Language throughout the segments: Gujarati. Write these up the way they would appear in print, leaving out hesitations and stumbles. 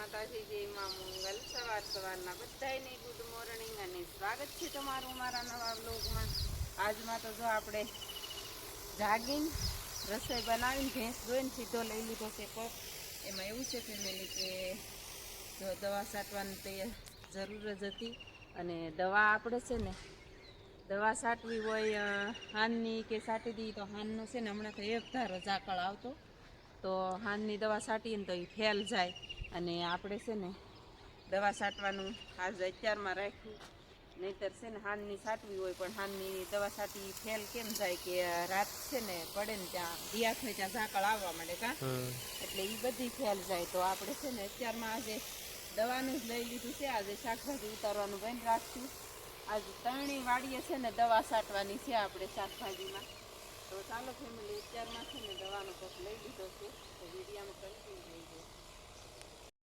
માતાજી જય માં મંગલ સવારના બધાને ગુડ મોર્નિંગ અને સ્વાગત છે તમારું મારા નવા વ્લોગમાં। આજમાં તો જો આપણે જાગીને રસોઈ બનાવીને ભેંસ દોઈને સીધો લઈ લીધો છે પગ। એમાં એવું છે ફેમિલી કે જો દવા છાંટવાની તો જરૂર જ હતી અને દવા આપણે છે ને દવા છાંટવી હોય હાનની કે છાંટી દઈએ તો હાનનો છે ને હમણાં તો એક ધારો ઝાકળ આવતો તો હાનની દવા છાંટીએ ને તો એ ફેલ જાય અને આપણે છે ને દવા છાંટવાનું આજ અત્યારમાં રાખ્યું। નહીંતર છે ને હાનની છાંટવી હોય પણ હાનની દવા છાંટી ફેલ કેમ જાય કે રાત છે ને પડે ને ત્યાં દિયા થાય ત્યાં ઝાકળ આવવા માંડે કાં એટલે એ બધી ફેલ જાય। તો આપણે છે ને અત્યારમાં આજે દવાનું જ લઈ લીધું છે। આજે શાકભાજી ઉતારવાનું બંધ રાખશું। આજે ત્રણેય વાડીએ છે ને દવા છાંટવાની છે આપણે શાકભાજીમાં। તો ચાલો ફેમિલી અત્યારમાં છે ને દવાનો કપ લઈ લીધો છે તો વિડીયામાં કન્ટિન્યુ થઈ જાય।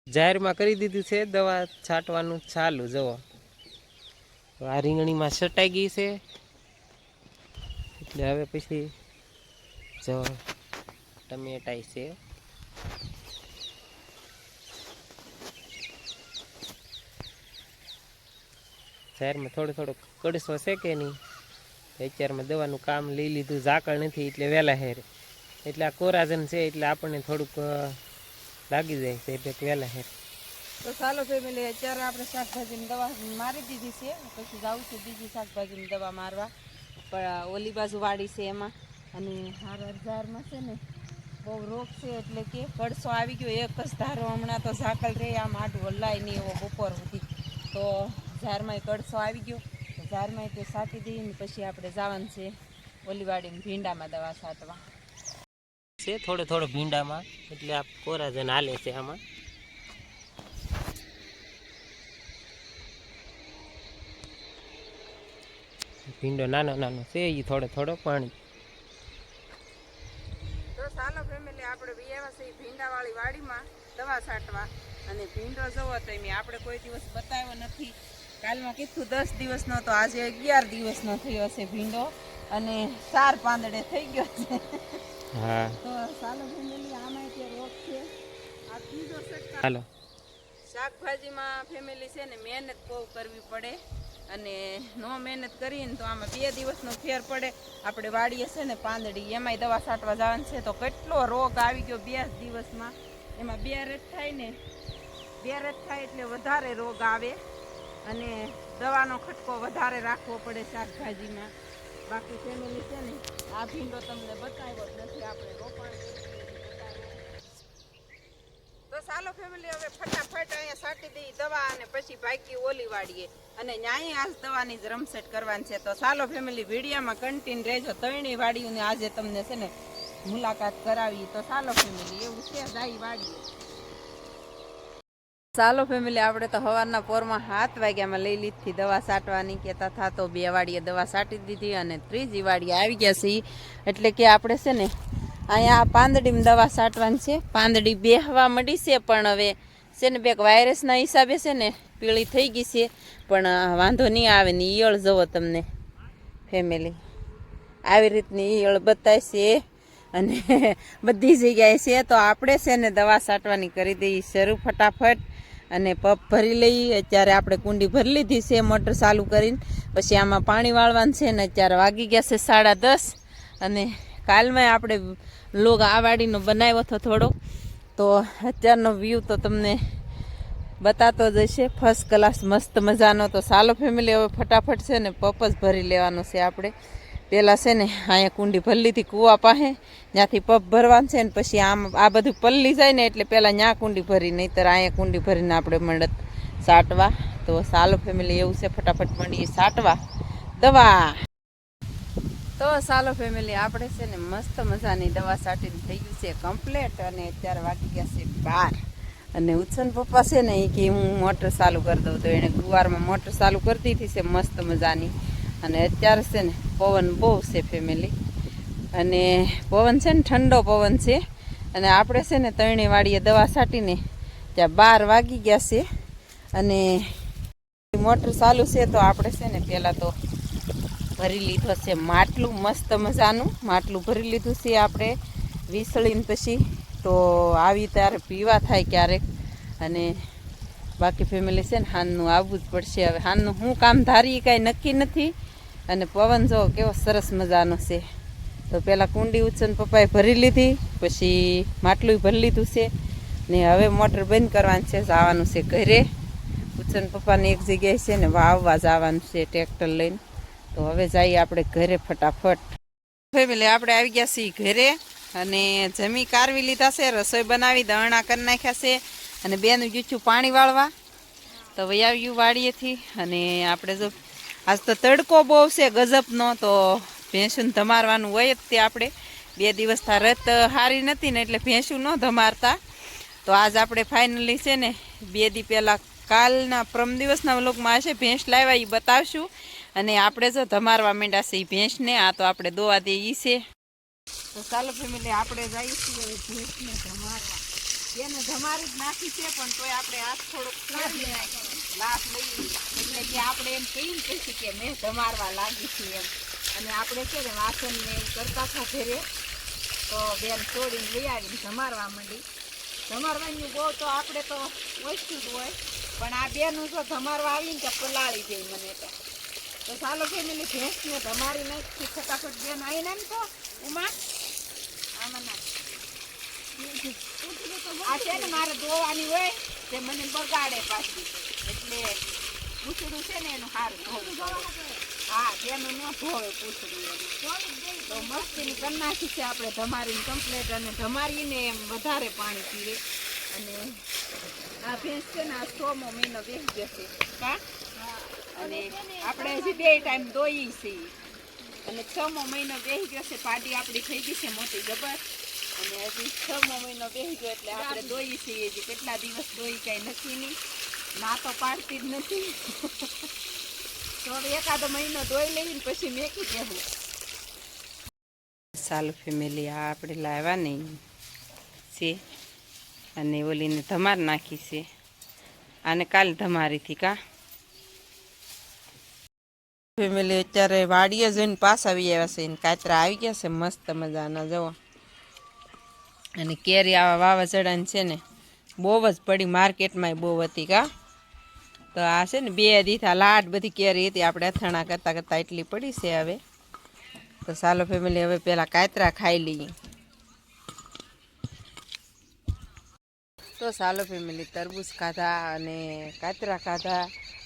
જાહેરમાં કરી દીધું છે દવા છાંટવાનું ચાલુ। જુઓ આ રીંગણીમાં છટાઈ ગઈ છે એટલે હવે પછી જો ટમેટાઈ છે જાહેરમાં થોડો કડસો છે કે નહીં અત્યારમાં દવાનું કામ લઈ લીધું। ઝાકળ નથી એટલે વહેલા હેર એટલે આ કોરાજન છે એટલે આપણને થોડુંક લાગી જાય છે એટલે વહેલા હેર। તો ચાલો ફેમિલી અત્યારે આપણે શાકભાજીની દવા મારી દીધી છે પછી જાઉં છું બીજી શાકભાજીની દવા મારવા પણ ઓલી બાજુ વાડી છે એમાં અને હારા ઝારમાં છે ને બહુ રોગ છે એટલે કે કડસો આવી ગયો એક જ ધારો હમણાં તો ઝાકળ રહે આમ આડું હલાય નહીં એવો બપોર સુધી તો ઝારમાં કડસો આવી ગયો તો ઝારમાં તે છાંટી દઈને પછી આપણે જવાનું છે ઓલી વાડીને ભીંડામાં દવા છાંટવા છે થોડો ભીંડામાં એટલે આ કોરાજન હાલે છે આમાં। ભીંડો નાનો છે એ થોડો પાણી। તો ચાલો ફેમિલી આપણે વિયાવા છે ભીંડાવાળી વાડીમાં દવા છાંટવા અને ભીંડો જવો તો એમ આપણે કોઈ દિવસ બતાવ્યો નથી। કાલમાં કીધું 10 દિવસનો તો આજે 11 દિવસનો થયો છે ભીંડો અને 4 પાંદડે થઈ ગયો છે। હા તો ચાલો ફેમિલી આમાં તે રોગ છે આ ત્રીજો સટકા। હાલો શાકભાજીમાં ફેમિલી છે ને મહેનત બહુ કરવી પડે અને નો મહેનત કરીને તો આમાં 2 દિવસનો ફેર પડે। આપણે વાડીએ છે ને પાંદડી એમાંય દવા છાંટવા જવાનું છે તો કેટલો રોગ આવી ગયો 2 દિવસમાં। એમાં 2 રેત થાય ને 2 રેત થાય એટલે વધારે રોગ આવે અને દવાનો ખટકો વધારે રાખવો પડે શાકભાજીમાં। બાકી ફેમિલી છે ને આ ભીંડો તમને બતાવ્યો જ નથી આપણે રોપાણ તો ચાલો ફેમિલી હવે ફટાફટ અહીંયા છાંટી દઈએ દવા અને પછી ભાગી ઓલી વાડીએ અને ન્યાય આજ દવાની જ રમસેટ કરવાની છે। તો ચાલો ફેમિલી વિડીયામાં કન્ટિન્યુ રહેજો ત્રણેય વાડીઓની આજે તમને છે ને મુલાકાત કરાવી। તો ચાલો ફેમિલી એવું છે જાય વાડીએ। ચાલો ફેમિલી આપણે તો સવારના પોરમાં 7 વાગ્યામાં લઈ લીધી દવા છાંટવાની કહેતા હતા તો 2 વાડીએ દવા છાંટી દીધી અને ત્રીજી વાડીએ આવી ગયા છે એટલે કે આપણે છે ને અહીંયા પાંદડીમાં દવા છાંટવાની છે। પાંદડી બેહવા મળી છે પણ હવે છે ને બેક વાયરસના હિસાબે છે ને પીળી થઈ ગઈ છે પણ વાંધો નહીં આવે ને ઈયળ જવો તમને ફેમિલી આવી રીતની ઈયળ બતાય છે અને બધી જગ્યાએ છે। તો આપણે છે ને દવા છાંટવાની કરી દઈએ શરૂ ફટાફટ અને પપ ભરી લઈએ। અત્યારે આપણે કુંડી ભરી લીધી છે મોટર ચાલુ કરીને પછી આમાં પાણી વાળવાનું છે ને અત્યારે વાગી ગયા છે 10:30 અને કાલમાં આપણે લોગ આ વાડીનો બનાવ્યો હતો થોડો તો અત્યારનો વ્યૂ તો તમને બતાતો જ હશે ફર્સ્ટ ક્લાસ મસ્ત મજાનો। તો ચાલો ફેમિલી હવે ફટાફટ છે ને પપ જ ભરી લેવાનો છે આપણે। પહેલાં છે ને અહીંયા કુંડી ભરી લીધી કૂવા પાસે ત્યાંથી પપ ભરવાનું છે ને પછી આમ આ બધું પલ્લી જાય ને એટલે પહેલાં ત્યાં કુંડી ભરી નહીંતર અહીંયા કુંડી ભરીને આપણે મંડત છાંટવા। તો ચાલો ફેમિલી એવું છે ફટાફટ મંડીએ છાંટવા દવા। તો ચાલો ફેમિલી આપણે છે ને મસ્ત મજાની દવા છાંટીને થઈ ગયું છે કમ્પ્લેટ અને અત્યારે વાગી ગયા છે 12 અને ઉત્સન પપ્પા છે ને એ કે હું મોટર ચાલુ કરી દઉં તો એણે ગુવારમાં મોટર ચાલુ કરી દીધી છે મસ્ત મજાની અને અત્યારે છે ને પવન બહુ છે ફેમિલી અને પવન છે ને ઠંડો પવન છે અને આપણે છે ને ત્રણેય વાડીએ દવા છાંટીને ત્યાં 12 વાગી ગયા છે અને મોટર ચાલુ છે તો આપણે છે ને પહેલાં તો ભરી લીધો છે માટલું મસ્ત મજાનું માટલું ભરી લીધું છે આપણે વિસળીને પછી તો આવી ત્યારે પીવા થાય ક્યારેક અને બાકી ફેમિલી છે ને હાનનું આવવું જ પડશે. હવે હાનનું હું કામ ધારી કાંઈ નક્કી નથી. અને પવન જો કેવો સરસ મજાનો છે. તો પહેલાં કુંડી ઉછન પપ્પાએ ભરી લીધી, પછી માટલું ભરી લીધું છે ને હવે મોટર બંધ કરવાની છે, જવાનું છે ઘરે. ઉછન પપ્પાને એક જગ્યાએ છે ને વાવવા જવાનું છે ટ્રેક્ટર લઈને. તો હવે જઈએ આપણે ઘરે ફટાફટ. ફેમિલી આપણે આવી ગયા છીએ ઘરે અને જમી કારવી લીધા છે, રસોઈ બનાવી, દળણા કરી નાખ્યા છે અને બેનું જૂઠું પાણી વાળવા. તો વહી આવ્યું વાડીએથી. અને આપણે જો આજ તો તડકો બહુ છે ગજબનો, તો ભેંસું ધમારવાનું હોય જ તે આપણે 2 દિવસ રત સારી નથી ને એટલે ભેંસું ન ધમારતા. તો આજ આપણે ફાઇનલી છે ને 2 દી પહેલાં કાલના પ્રમ દિવસના વ્લોગમાં હશે ભેંસ લાવ્યા એ બતાવશું. અને આપણે જો ધમારવા માંડ્યા છે એ ભેંસને. આ તો આપણે દોવા દે ઈ છે. તો ચાલો ફેમિલી આપણે જઈએ છીએ હવે ભેંસને ધમારવા. એને ધમારી જ નાખી છે પણ તોય આપણે હાથ થોડોક લાભ લઈએ એટલે કે આપણે એમ કહીને કહીશું કે મેં ધમારવા લાગી છું એમ. અને આપણે છે ને વાસણ ને એવું કરતા હતા ઘરે, તો બેન છોડીને લઈ આવીને ધમારવા માંડી. ધમારવાનું બહુ તો આપણે તો ઓછું જ હોય, પણ આ બેનું જો ધમારવા આવીને ત્યાં પલાળી જાય મને તો ચાલો ફેમિલી ભેંસને ધમારી નાખી ફટાફટ. બેન આવીને એમ તો ઉમા આમાં ના આ છે ને મારે ધોવાની હોય તે મને બગાડે પાછી, એટલે પૂછડું છે ને એનું સારું ધોવું. હા બેનું ન ધોવે પૂછડું એનું. તો મસ્તીની કરી નાખી છે આપણે ધમારીને કમ્પ્લેટ. અને ધમારીને એમ વધારે પાણી પીવે. અને આ ભેંસ છે ને આ 6મો મહિનો બેસી જશે કા. અને આપણે હજી 2 ટાઈમ દોઈ છીએ. અને 6મો મહિનો બેસી ગયો છે. પાડી આપણી થઈ ગઈ છે મોટી જબર. અને હજી 6મો મહિનો બેસી ગયો એટલે આપણે દોઈ છીએ. હજી કેટલા દિવસ દોઈ કાંઈ નક્કી નહીં. ના તો પાડતી જ નથી. તો હવે એકાદો મહિનો દોઈ લઈને પછી મેકી દેવું. સાલું ફેમિલી આ આપણે લાવ્યા નહીં છે અને ઓલીને ધમાર નાખી છે. આને કાલે ધમારીથી કા ફેમિલી. અત્યારે વાડીએ જઈને પાસ આવી આવ્યા છે. કાતરા આવી ગયા છે મસ્ત મજાના જવા. અને કેરી આવા વાવાઝોડાની છે ને બહુ જ પડી, માર્કેટમાં બહુ હતી કા. તો આ છે ને 2 દીથા લાટ બધી કેરી હતી. આપણે અથાણા કરતાં કરતાં એટલી પડી છે હવે. તો ચાલો ફેમિલી હવે પહેલાં કાતરા ખાઈ લઈએ. તો ચાલો ફેમિલી તરબૂચ ખાધા અને કાતરા ખાધા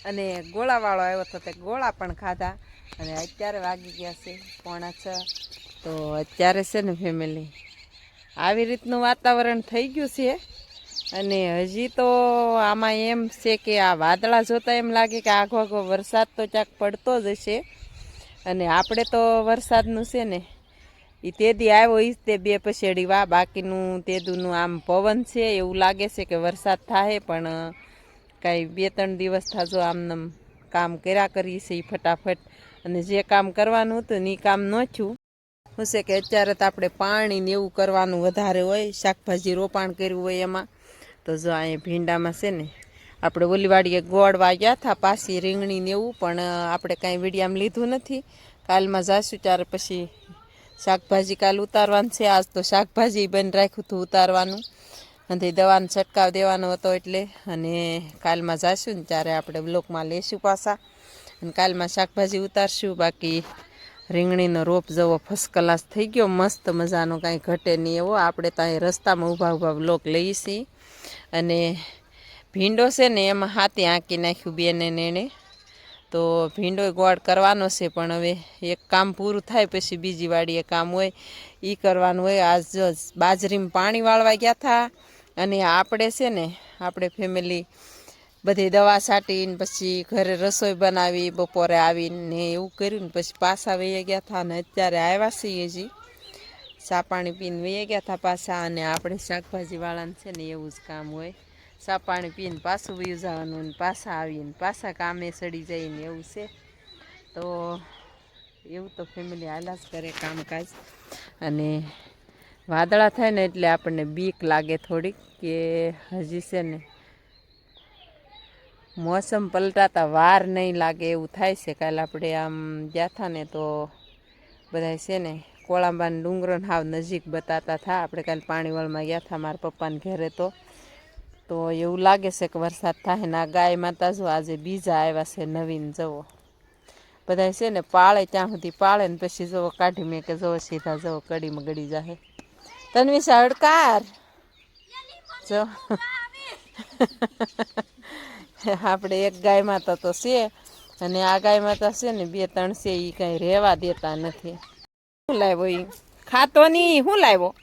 અને ગોળાવાળો આવ્યો હતો તે ગોળા પણ ખાધા. અને અત્યારે વાગી ગયા છે 5:45. તો અત્યારે છે ને ફેમિલી આવી રીતનું વાતાવરણ થઈ ગયું છે. અને હજી તો આમાં એમ છે કે આ વાદળા જોતાં એમ લાગે કે આઘો આઘો વરસાદ તો ક્યાંક પડતો જ હશે. અને આપણે તો વરસાદનું છે ને એ તેદી આવ્યો એ જ તે 2 પછેડી વા. બાકીનું તેદુનું આમ પવન છે એવું લાગે છે કે વરસાદ થાય, પણ કાંઈ 2-3 દિવસ થાજો આમનામ કામ કર્યા કરીએ છે એ ફટાફટ. અને જે કામ કરવાનું હતું ને એ કામ ન થયું. શું છે કે અત્યારે તો આપણે પાણી ને એવું કરવાનું વધારે હોય, શાકભાજી રોપાણ કર્યું હોય એમાં. તો જો અહીંયા ભીંડામાં છે ને આપણે ઓલી વાડીએ ગોળ વાગ્યા હતા પાછી રીંગણી ને એવું, પણ આપણે કાંઈ વિડીયામાં લીધું નથી. કાલમાં જઈશું ત્યારે પછી શાકભાજી કાલ ઉતારવાનું છે. આજ તો શાકભાજી બંધ રાખ્યું હતું ઉતારવાનું, અને દવાનો છંટકાવ દેવાનો હતો એટલે. અને કાલમાં જઈશું ને ત્યારે આપણે બ્લોકમાં લેશું પાછા. અને કાલમાં શાકભાજી ઉતારશું. બાકી રીંગણીનો રોપ જવો ફર્સ્ટ ક્લાસ થઈ ગયો, મસ્ત મજાનો, કાંઈ ઘટે નહીં એવો. આપણે ત્યાં રસ્તામાં ઊભા ઊભા બ્લોક લઈએ છીએ. અને ભીંડો છે ને એમાં હાથી આંકી નાખ્યું બેને એને. તો ભીંડો ગોળ કરવાનો છે, પણ હવે એક કામ પૂરું થાય પછી બીજી વાડીએ કામ હોય એ કરવાનું હોય. આજ બાજરીમાં પાણી વાળવા ગયા હતા. અને આપણે છે ને આપણે ફેમિલી બધી દવા છાંટીને પછી ઘરે રસોઈ બનાવી, બપોરે આવીને એવું કર્યું ને પછી પાછા વહી ગયા હતા. અને અત્યારે આવ્યા છીએ હજી ચા પાણી પીને વહી ગયા હતા પાછા. અને આપણે શાકભાજીવાળાને છે ને એવું જ કામ હોય, ચા પાણી પીને પાછું વયું જવાનું ને પાછા આવીને પાછા કામે સડી જઈને એવું છે. તો એવું તો ફેમિલી હાલ્યા જ કરે કામકાજ. અને વાદળા થાય ને એટલે આપણને બીક લાગે થોડીક, કે હજી છે ને મોસમ પલટાતા વાર નહીં લાગે એવું થાય છે. કાલે આપણે આમ ગયા હતા ને તો બધા છે ને કોળાંબાને ડુંગરોને હાવ નજીક બતાતા હતા. આપણે કાલે પાણીવાળમાં ગયા હતા મારા પપ્પાને ઘરે. તો તો એવું લાગે છે કે વરસાદ થાય ને આ ગાય માતા જો આજે બીજા આવ્યા છે નવીન જવો બધા છે ને પાળે ત્યાં સુધી પાળે ને પછી જવો કાઢી મેં કે જવો સીધા જવો કડીમાં ગળી જાહે તન્વી હડકાર જો આપણે એક ગાય માતા તો છે અને આ ગાય માતા છે ને 2-3 છે એ કાંઈ રહેવા દેતા નથી શું લાવ્યો એ ખાતો નહીં શું લાવ્યો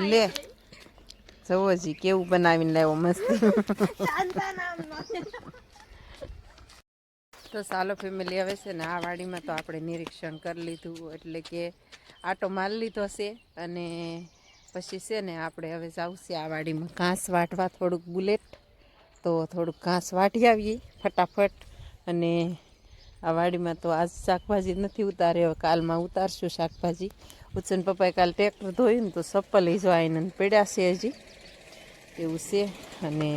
લે જવો જી કેવું બનાવીને લાવ્યો મસ્તી તો ચાલો ફેમિલી હવે છે ને આ વાડીમાં તો આપણે નિરીક્ષણ કરી લીધું એટલે કે આટો મારી લીધો છે અને પછી છે ને આપણે હવે જાવશે આ વાડીમાં ઘાસ વાટવા થોડુંક બુલેટ તો થોડુંક ઘાસ વાટી આવીએ ફટાફટ અને આ વાડીમાં તો આજ શાકભાજી નથી ઉતારે હવે કાલમાં ઉતારશું શાકભાજી ઉત્સન પપ્પાએ કાલ ટ્રેક્ટર ધોયું ને તો ચપ્પલ જો આવીને પડ્યા છે હજી એવું છે અને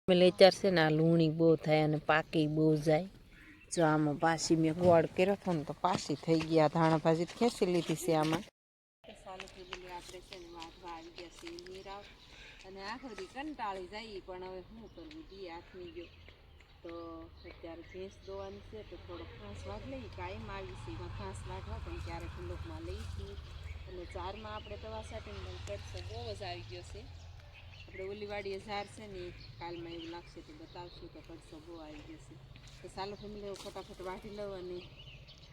લેચાર છે ને આ લૂણી બહુ થાય અને પાકી બહુ જાય જો આમાં પાછી મેં ગોળ કર્યો હતો ને તો પાછી થઈ ગયા ધાણા ભાજી ખેંચી લીધી છે આમાં સારું ફેમિલી આપણે છે ને વાટવા આવી ગયા છે નીરાવ અને આખરી કંટાળી જાય પણ હવે શું કરવું દી હાથમી ગયો તો અત્યારે ભેંસ દોવાની છે તો થોડોક ઘાસ વાટ લઈ કાયમ આવી છે એમાં ઘાસ વાટવા પણ ક્યારેક ખુલ્લોકમાં લઈશું અને ચારમાં આપણે દવા સાટીને કટસો બહુ જ આવી ગયો છે આપણે ઓલી વાડીએ ઝાર છે ને કાલમાં એવું લાગશે તો બતાવશું તો કટસો બહુ આવી ગયો છે તો ચાલો ફેમિલી ફટાફટ વાટી લઉં અને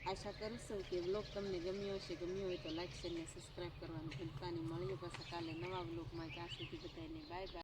આશા કરું છું કે બ્લોગ તમને ગમ્યો હશે ગમ્યો હોય તો લાઈક શેર ને સબસ્ક્રાઈબ કરવાનું ભૂલતા નહીં મળીએ પાછા કાલે નવા બ્લોગમાં ત્યાં સુધી બધાને બાય બાય